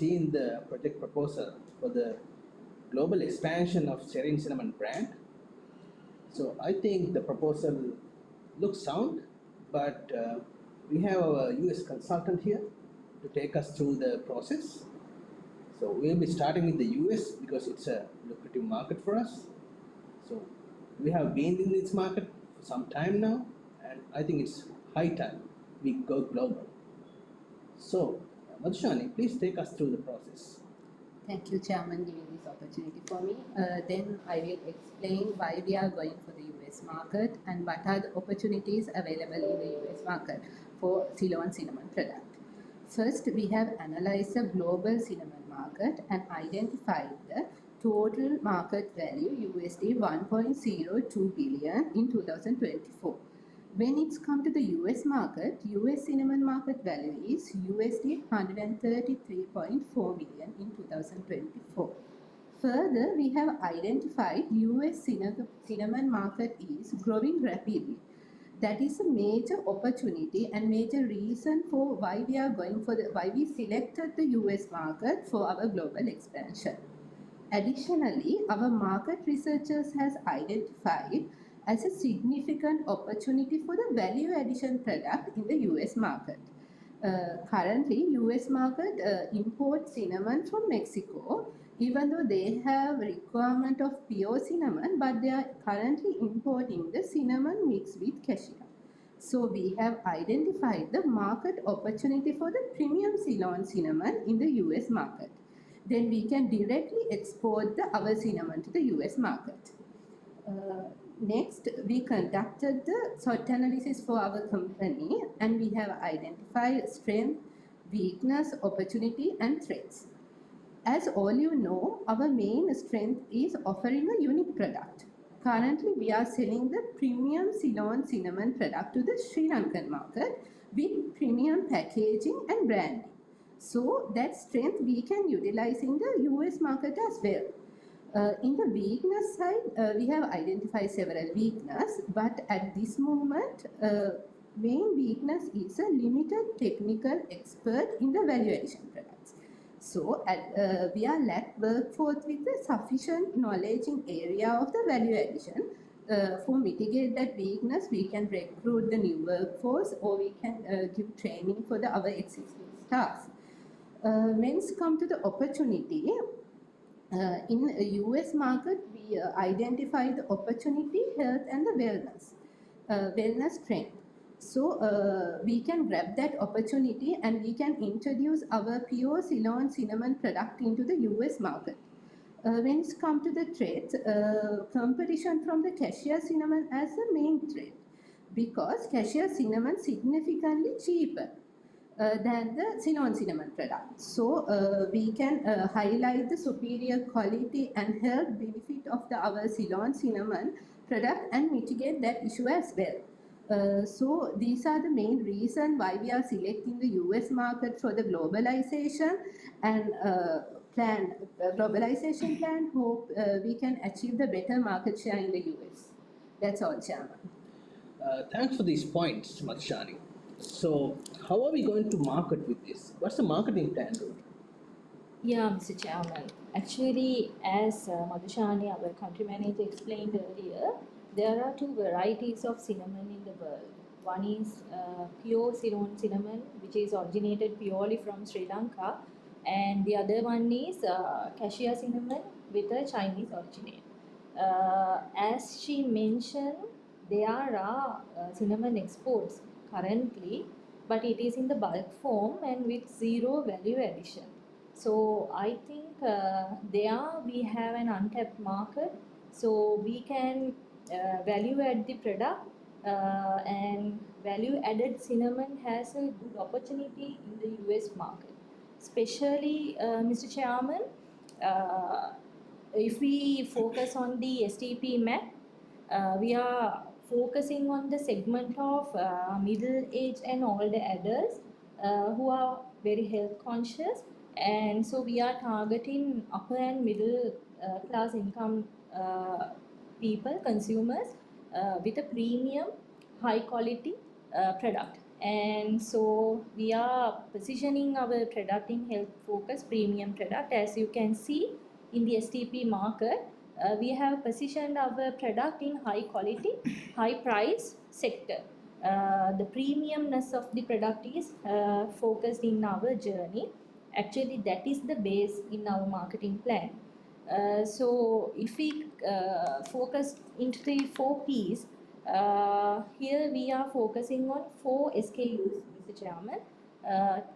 seen the project proposal for the global expansion of Serene cinnamon brand. So I think the proposal looks sound, but we have a US consultant here to take us through the process. So we'll be starting with the US because it's a lucrative market for us. So we have been in this market for some time now, and I think it's high time we go global. So, Madhushani, please take us through the process. Thank you, Chairman, giving this opportunity for me. Then I will explain why we are going for the US market and what are the opportunities available in the US market for Ceylon cinnamon product. First, we have analyzed the global cinnamon market and identified the total market value USD 1.02 billion in 2024. When it's come to the US market, US cinnamon market value is USD 133.4 million in 2024. Further, we have identified US cinnamon market is growing rapidly. That is a major opportunity and major reason for why we are going for why we selected the US market for our global expansion. Additionally, our market researchers has identified as a significant opportunity for the value addition product in the US market. Currently, US market imports cinnamon from Mexico, even though they have requirement of pure cinnamon, but they are currently importing the cinnamon mixed with cassia. So we have identified the market opportunity for the premium Ceylon cinnamon in the US market. Then we can directly export our cinnamon to the US market. Next, we conducted the SWOT analysis for our company and we have identified strength, weakness, opportunity and threats. As all you know, our main strength is offering a unique product. Currently, we are selling the premium Ceylon cinnamon product to the Sri Lankan market with premium packaging and branding. So that strength we can utilize in the US market as well. In the weakness side, we have identified several weaknesses, but at this moment, main weakness is a limited technical expert in the value addition products. So we are lack workforce with the sufficient knowledge in area of the value addition. For mitigate that weakness, we can recruit the new workforce or we can give training for our existing staff. When it comes to the opportunity, in the US market, we identify the opportunity, health and the wellness trend. So we can grab that opportunity and we can introduce our pure Ceylon cinnamon product into the US market. When it comes to the threats, competition from the cassia cinnamon as the main threat because cassia cinnamon significantly cheaper than the Ceylon cinnamon product. So we can highlight the superior quality and health benefit of our Ceylon cinnamon product and mitigate that issue as well. So these are the main reasons why we are selecting the US market for the globalization and globalization plan. Hope we can achieve the better market share in the US. That's all, Chairman. Thanks for these points, Madhushani. So, how are we going to market with this? What's the marketing plan? Yeah, Mr. Chairman. Actually, as Madhushani, our country manager, explained earlier, there are two varieties of cinnamon in the world. One is pure Ceylon cinnamon, which is originated purely from Sri Lanka, and the other one is cassia cinnamon with a Chinese origin. As she mentioned, there are cinnamon exports currently, but it is in the bulk form and with zero value addition. So I think there we have an untapped market, so we can value add the product and value added cinnamon has a good opportunity in the US market. Especially, Mr. Chairman, if we focus on the STP map, we are focusing on the segment of middle age and older adults who are very health conscious, and so we are targeting upper and middle class income people, consumers with a premium high quality product. And so we are positioning our product in health focused premium product. As you can see in the STP market, we have positioned our product in high quality, high price sector. The premiumness of the product is focused in our journey. Actually, that is the base in our marketing plan. So if we focus into the 4 Ps, here we are focusing on 4 SKUs, Mr. Chairman.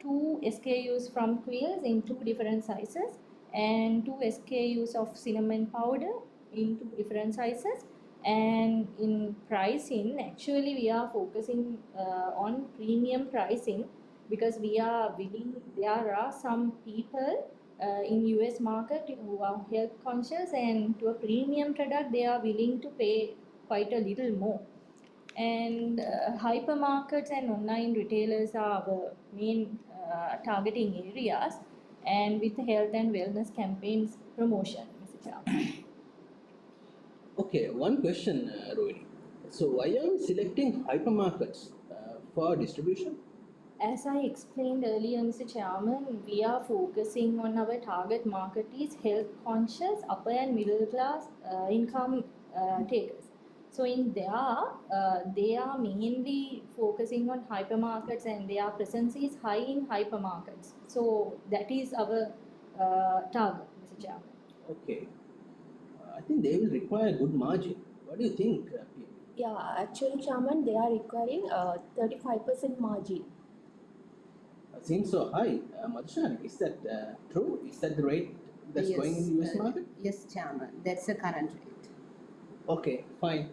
2 SKUs from quills in 2 different sizes, and 2 SKUs of cinnamon powder in 2 different sizes. And in pricing, actually we are focusing on premium pricing, because we are willing, there are some people in US market who are health conscious, and to a premium product they are willing to pay quite a little more. And hypermarkets and online retailers are our main targeting areas, and with health and wellness campaigns promotion, Mr. Chairman. Okay, one question, Rohini. So why are we selecting hypermarkets for distribution? As I explained earlier, Mr. Chairman, we are focusing on our target market is health conscious, upper and middle class income takers. So in there, they are mainly focusing on hypermarkets, and their presence is high in hypermarkets. So that is our target, Mr. Chairman. Okay, I think they will require good margin. What do you think, P? Yeah, actually, Chairman, they are requiring 35% margin. Seems so high. Madhushan, is that true? Is that the rate that's going in the US market? Yes, Chairman, that's the current rate. Okay, fine.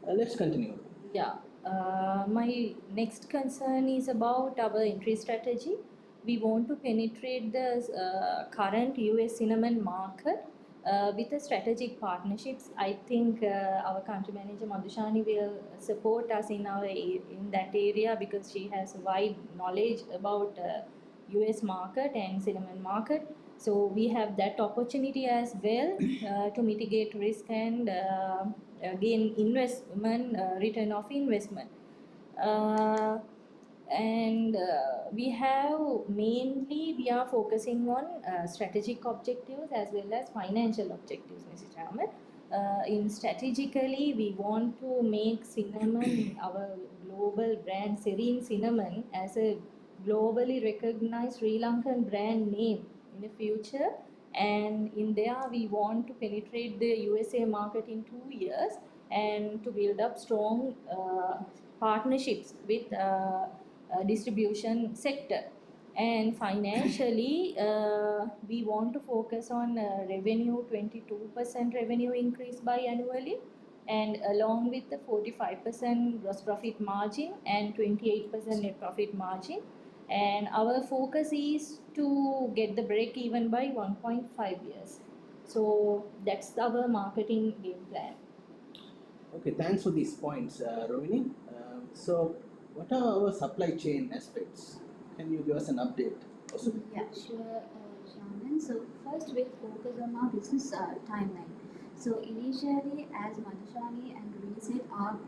Let's continue. Yeah, my next concern is about our entry strategy. We want to penetrate the current US cinnamon market with the strategic partnerships. I think our country manager Madhushani will support us in that area, because she has wide knowledge about US market and cinnamon market. So we have that opportunity as well to mitigate risk and gain investment, return of investment. And we are focusing on strategic objectives as well as financial objectives, Mr. Chairman. In strategically, we want to make cinnamon, our global brand Serene cinnamon, as a globally recognized Sri Lankan brand name in the future. And in there, we want to penetrate the USA market in 2 years, and to build up strong partnerships with distribution sector. And financially, we want to focus on revenue, 22% revenue increase by annually, and along with the 45% gross profit margin and 28% net profit margin. And our focus is to get the break even by 1.5 years. So that's our marketing game plan. Okay, thanks for these points, Rohini. So, what are our supply chain aspects? Can you give us an update? Also? Yeah, sure, Shaman. So first we'll focus on our business timeline. So initially, as Madhushani and Ruby said, our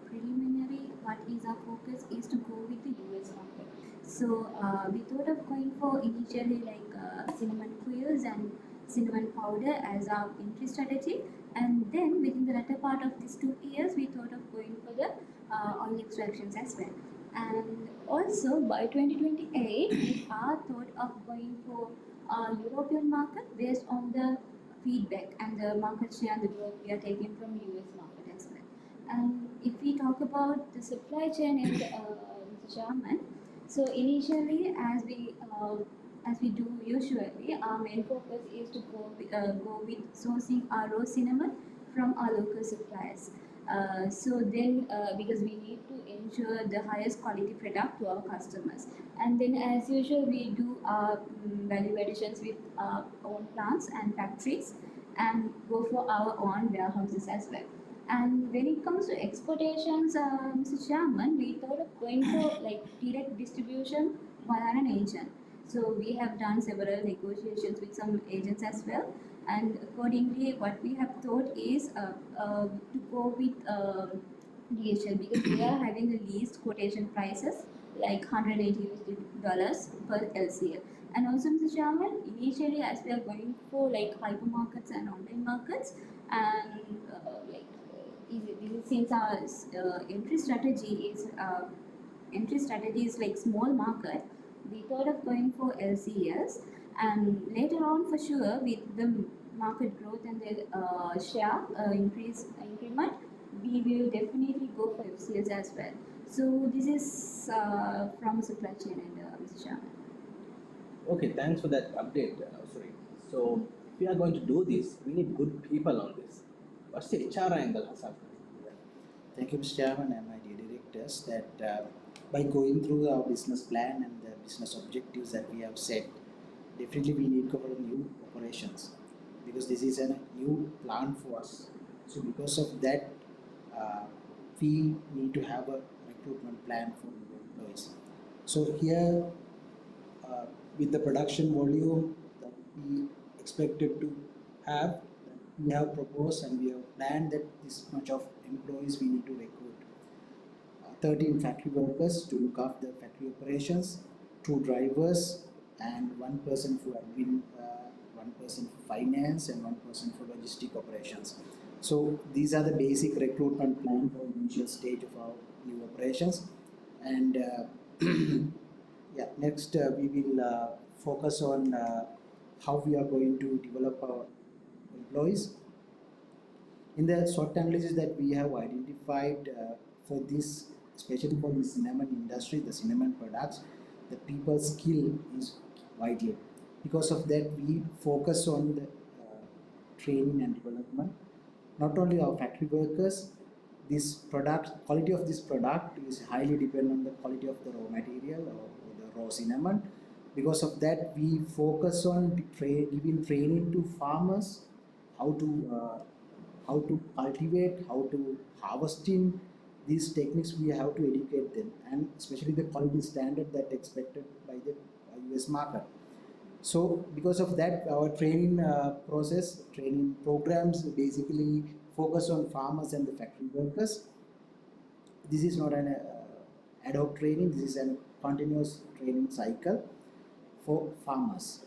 preliminary, what is our focus is to go with the US market. So we thought of going for initially like cinnamon quills and cinnamon powder as our entry strategy, and then within the latter part of these 2 years, we thought of going for the oil extractions as well. And also by 2028, we are thought of going for European market based on the feedback and the market share and the growth we are taking from US market as well. And if we talk about the supply chain and Mr. Chairman, so initially as we do usually, our main focus is to go with sourcing our raw cinnamon from our local suppliers. So then, because we need to ensure the highest quality product to our customers, and then as usual we do our value additions with our own plants and factories, and go for our own warehouses as well. And when it comes to exportations, Mr. Chairman, we thought of going for like direct distribution via an agent. So we have done several negotiations with some agents as well, and accordingly what we have thought is to go with DHL, because they are having the least quotation prices like $180 per LCL. And also, Mr. Chairman, initially as we are going for like hypermarkets and online markets, and since our entry strategy is like small market, we thought of going for LCS, and later on for sure with the market growth and the share increment, we will definitely go for FCS as well. So this is from supply chain and Mr. Chairman. Okay, thanks for that update, Serene. So, if we are going to do this, we need good people on this. What's the HR angle, Hassan? Thank you, Mr. Chairman and my dear directors, that by going through our business plan and the business objectives that we have set, definitely we need to cover new operations because this is a new plan for us. So because of that, we need to have a recruitment plan for the employees. So here, with the production volume that we expected to have, we have proposed and we have planned that this much of employees we need to recruit. 13 factory workers to look after factory operations, 2 drivers, and 1 person for admin, 1 person for finance, and 1 person for logistic operations. So these are the basic recruitment plan for the initial stage of our new operations. And yeah, next we will focus on how we are going to develop our employees. In the SWOT analysis that we have identified for this, especially for the cinnamon industry, the cinnamon products, the people skill is vital. Because of that, we focus on the training and development. Not only our factory workers, this product, quality of this product is highly dependent on the quality of the raw material or the raw cinnamon. Because of that, we focus on giving training to farmers, how to cultivate, how to harvesting these techniques. We have to educate them, and especially the quality standard that expected by the US market. So because of that, our training training programs basically focus on farmers and the factory workers. This is not an ad hoc training, this is a continuous training cycle for farmers.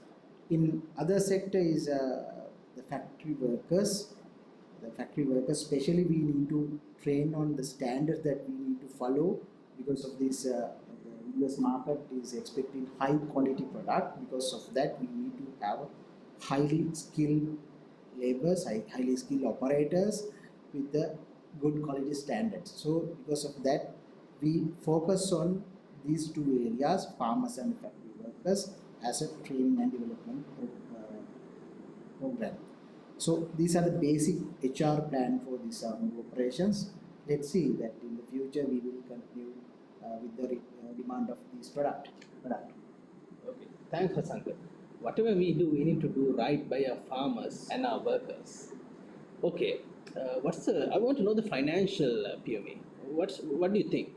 In other sector is the factory workers. The factory workers, especially we need to train on the standards that we need to follow because of this. The US market is expecting high quality product. Because of that, we need to have highly skilled laborers, highly skilled operators with the good quality standards. So because of that, we focus on these 2 areas, farmers and factory workers, as a training and development program. So these are the basic HR plan for these new operations. Let's see that in the future we will continue with the demand of this product. Okay, thanks, Hassan. Whatever we do, we need to do right by our farmers and our workers. Okay, I want to know the financial PME. What do you think?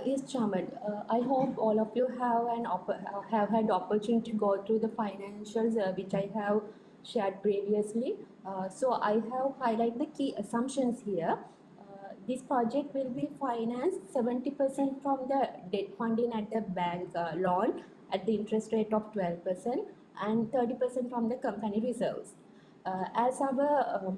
Yes, Chairman. I hope all of you have had opportunity to go through the financials which I have shared previously. So I have highlighted the key assumptions here. This project will be financed 70% from the debt funding at the bank loan at the interest rate of 12% and 30% from the company reserves. As our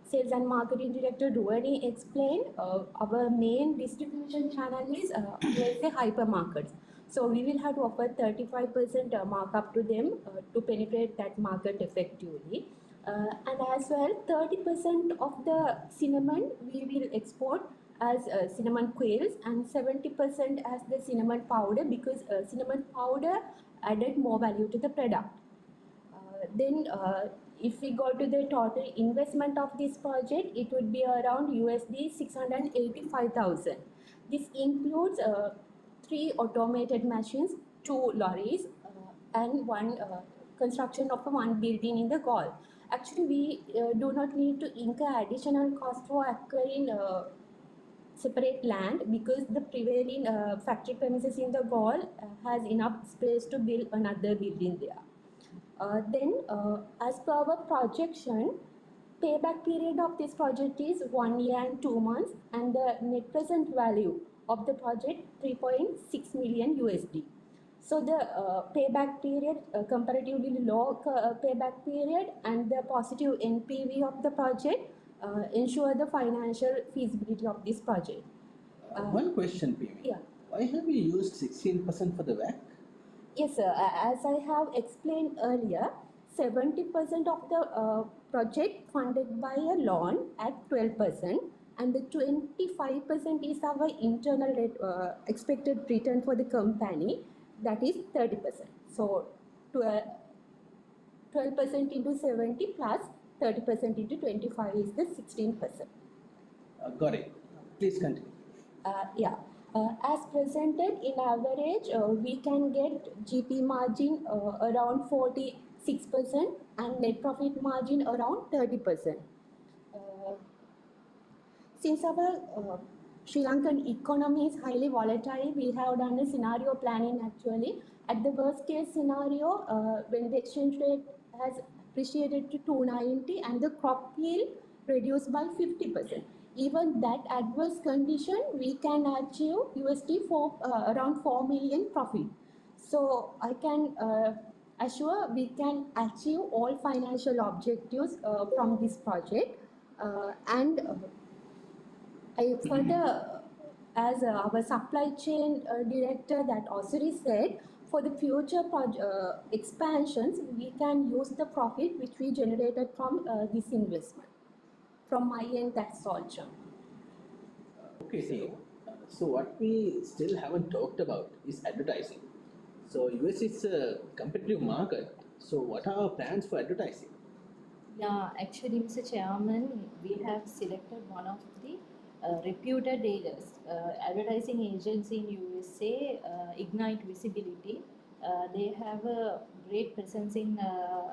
Sales and Marketing Director Ruani explained, our main distribution channel is USA hypermarkets. So we will have to offer 35% markup to them to penetrate that market effectively. And as well, 30% of the cinnamon we will export as cinnamon quails and 70% as the cinnamon powder, because cinnamon powder added more value to the product. Then if we go to the total investment of this project, it would be around USD 685,000. This includes 3 automated machines, 2 lorries, and 1 construction of 1 building in the Gulf. Actually, we do not need to incur additional cost for acquiring separate land, because the prevailing factory premises in the Gulf has enough space to build another building there. As per our projection, payback period of this project is 1 year and 2 months, and the net present value of the project 3.6 million USD. So the payback period, comparatively low payback period, and the positive NPV of the project ensure the financial feasibility of this project. One question, PV. Yeah. Why have you used 16% for the WAC? Yes, sir. As I have explained earlier, 70% of the project funded by a loan at 12%, and the 25% is our internal rate, expected return for the company, that is 30%. So, 12% into 70 plus 30% into 25 is the 16%. Got it. Please continue. Yeah. As presented in average, we can get GP margin around 46% and net profit margin around 30%. Since our Sri Lankan economy is highly volatile, we have done a scenario planning actually. At the worst case scenario, when the exchange rate has appreciated to 290 and the crop yield reduced by 50%. Even that adverse condition, we can achieve USD for around 4 million profit. So I can assure we can achieve all financial objectives from this project. I further, as our supply chain director that Osiri said, for the future expansions, we can use the profit which we generated from this investment. From my end, that's all, John. Okay, so what we still haven't talked about is advertising. So US is a competitive market. So what are our plans for advertising? Yeah, actually, Mr. Chairman, we have selected one of the reputed advertising agency in USA, Ignite Visibility. They have a great presence in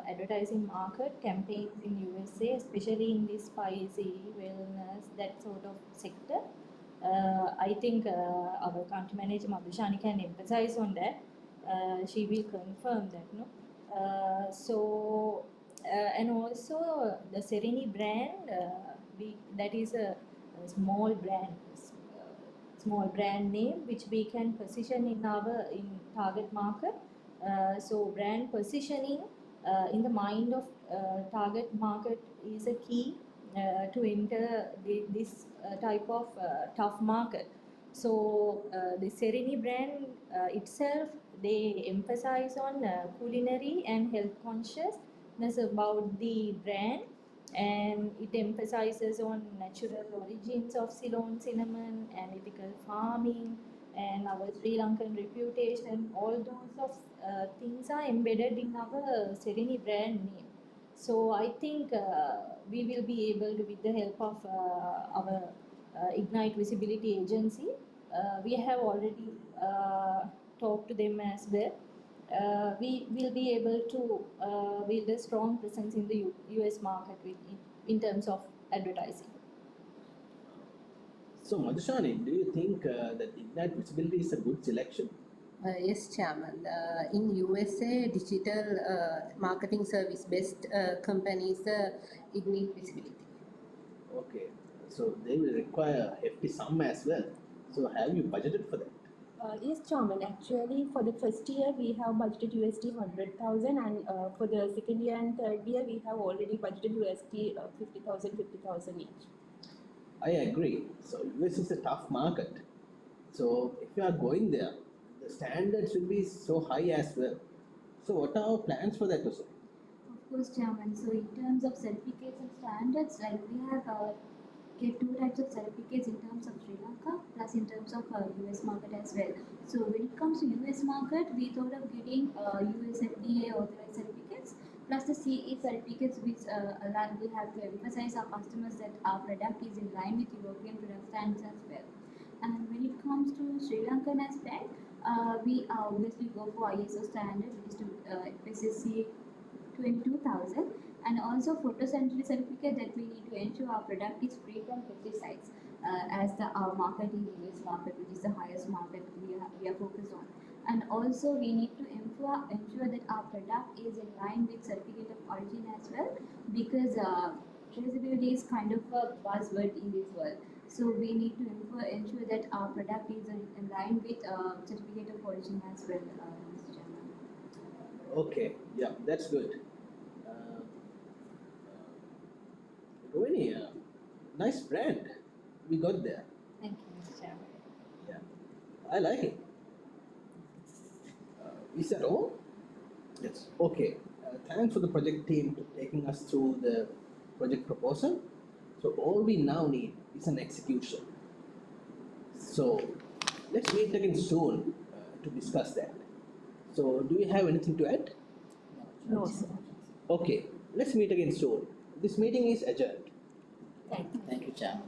advertising market campaigns in USA, especially in this spicy, wellness, that sort of sector. I think our country manager Mabishani can emphasize on that. She will confirm that, no. And also the Serene brand, that is a small brand name which we can position in our target market. So brand positioning in the mind of target market is a key to enter this type of tough market. So the Serene brand itself, they emphasize on culinary and health consciousness about the brand, and it emphasizes on natural origins of Ceylon cinnamon and ethical farming and our Sri Lankan reputation. All those of things are embedded in our Serene brand name. So I think we will be able to, with the help of our Ignite Visibility Agency, we have already talked to them as well. We will be able to build a strong presence in the US market in terms of advertising. So Madhushani, do you think that Ignite Visibility is a good selection? Yes, Chairman. In USA, digital marketing service best company is Ignite Visibility. Okay, so they will require a hefty sum as well. So have you budgeted for that? Yes, Chairman. Actually, for the first year, we have budgeted USD 100,000, and for the second year and third year, we have already budgeted USD 50,000 each. I agree. So US is a tough market. So if you are going there, the standards will be so high as well. So what are our plans for that also? Of course, Chairman. So in terms of certificates and standards, like we have get two types of certificates in terms of Sri Lanka plus in terms of US market as well. So when it comes to US market, we thought of getting US FDA authorized certificates plus the CE certificates, which we have to emphasize our customers that our product is in line with European product standards as well. And when it comes to Sri Lankan aspect, we obviously go for ISO standard, which is to FSSC 22,000, and also photosanitary certificate that we need to ensure our product is free from pesticides, as our market in US market, which is the highest market we are focused on. And also we need to ensure that our product is in line with certificate of origin as well, because traceability is kind of a buzzword in this world. So we need to ensure that our product is in line with certificate of origin as well, Mr. Chairman. Okay, yeah, that's good. Uh, Rohini, nice brand we got there. Thank you, Mr. Chairman. Yeah, I like it. Is that all? Yes. Okay, thanks for the project team to taking us through the project proposal. So all we now need is an execution. So let's meet again soon to discuss that. So do you have anything to add? No, sir. Okay, let's meet again soon. This meeting is adjourned. Thank you. Thank you, Chairman.